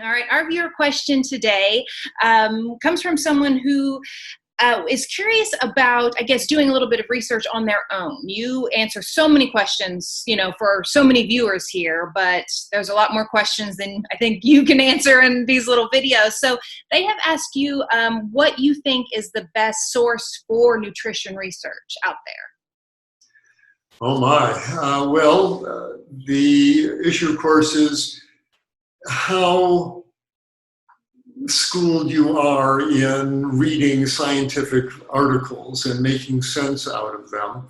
All right, our viewer question today comes from someone who is curious about, I guess, doing a little bit of research on their own. You answer so many questions, for so many viewers here, but there's a lot more questions than I think you can answer in these little videos. So they have asked you what you think is the best source for nutrition research out there. Oh my. The issue, of course, is how schooled you are in reading scientific articles and making sense out of them.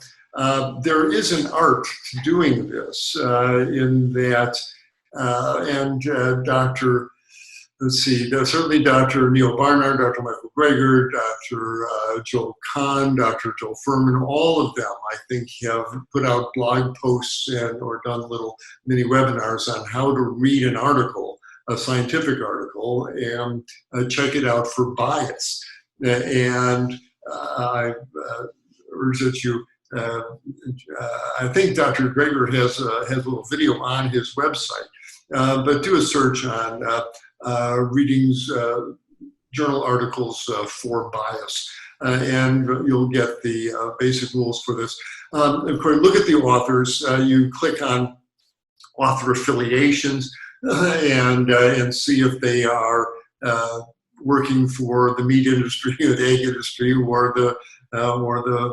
There is an art to doing this in that, certainly Dr. Neil Barnard, Dr. Michael Greger, Dr. Joel Kahn, Dr. Joel Furman, all of them, I think, have put out blog posts or done little mini webinars on how to read an article, a scientific article, and check it out for bias. And I urge that you, I think Dr. Greger has a little video on his website, but do a search on readings, journal articles for bias, and you'll get the basic rules for this. Of course, look at the authors. You click on author affiliations and see if they are working for the meat industry, or the egg industry, or the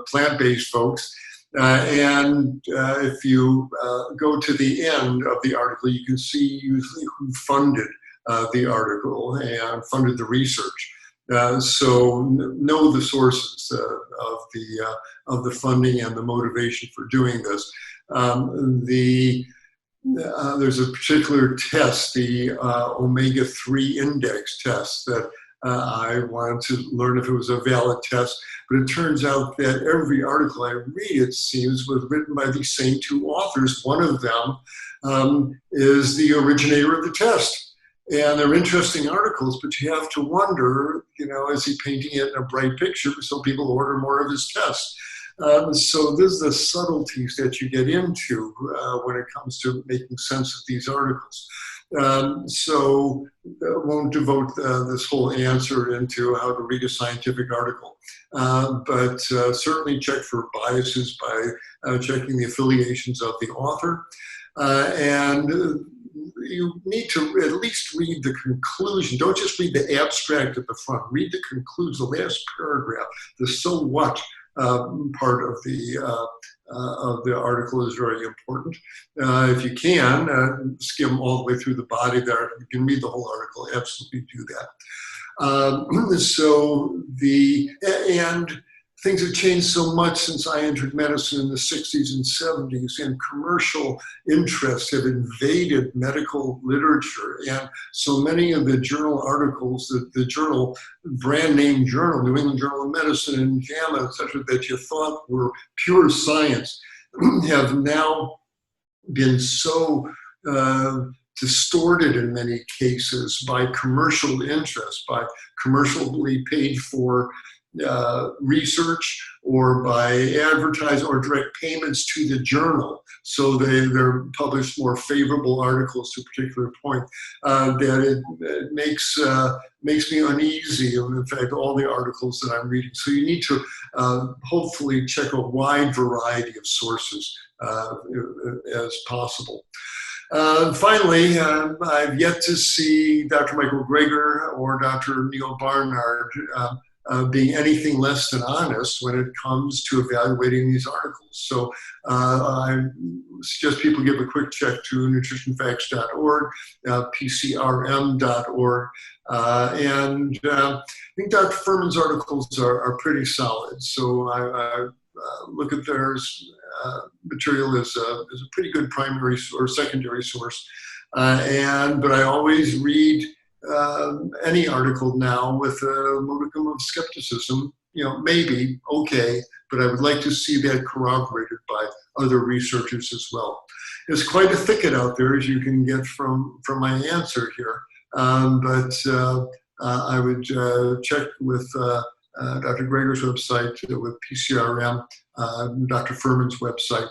plant-based folks. If you go to the end of the article, you can see usually who funded the article and funded the research. So know the sources of the funding and the motivation for doing this. There's a particular test, the omega-3 index test, that I wanted to learn if it was a valid test, but it turns out that every article I read, it seems, was written by the same two authors. One of them is the originator of the test. And they're interesting articles, but you have to wonder, is he painting it in a bright picture so people order more of his tests? So this is the subtleties that you get into when it comes to making sense of these articles. So I won't devote this whole answer into how to read a scientific article, but certainly check for biases by checking the affiliations of the author. And you need to at least read the conclusion. Don't just read the abstract at the front. Read the conclusion, the last paragraph, the so what part of the article is very important. If you can, skim all the way through the body there. You can read the whole article, absolutely do that. And things have changed so much since I entered medicine in the 60s and 70s, and commercial interests have invaded medical literature. And so many of the journal articles, the journal, brand name journal, New England Journal of Medicine and JAMA, et cetera, that you thought were pure science, have now been so distorted in many cases by commercial interest, by commercially paid for research, or by advertising or direct payments to the journal. So they're published more favorable articles to a particular point, that it makes me uneasy. And in fact, all the articles that I'm reading. So you need to hopefully check a wide variety of sources as possible. Finally, I've yet to see Dr. Michael Greger or Dr. Neil Barnard being anything less than honest when it comes to evaluating these articles. So I suggest people give a quick check to nutritionfacts.org, pcrm.org, and I think Dr. Furman's articles are pretty solid. So I look at their material as a pretty good primary or secondary source, but I always read any article now with a modicum of skepticism. Maybe, okay, but I would like to see that corroborated by other researchers as well. There's quite a thicket out there, as you can get from my answer here, but I would check with Dr. Greger's website, with PCRM, Dr. Furman's website.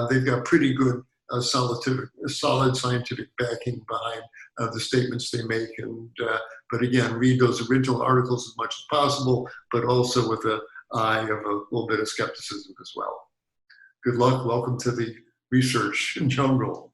They've got pretty good a solid scientific backing behind the statements they make. But again, read those original articles as much as possible, but also with an eye of a little bit of skepticism as well. Good luck. Welcome to the research jungle.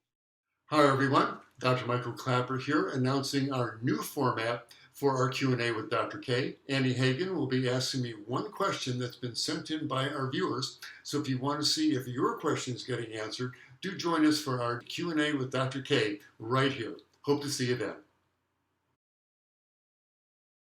Hi, everyone. Dr. Michael Klaper here, announcing our new format for our Q&A with Dr. K. Annie Hagen will be asking me one question that's been sent in by our viewers. So if you want to see if your question is getting answered, do join us for our Q&A with Dr. K right here. Hope to see you then.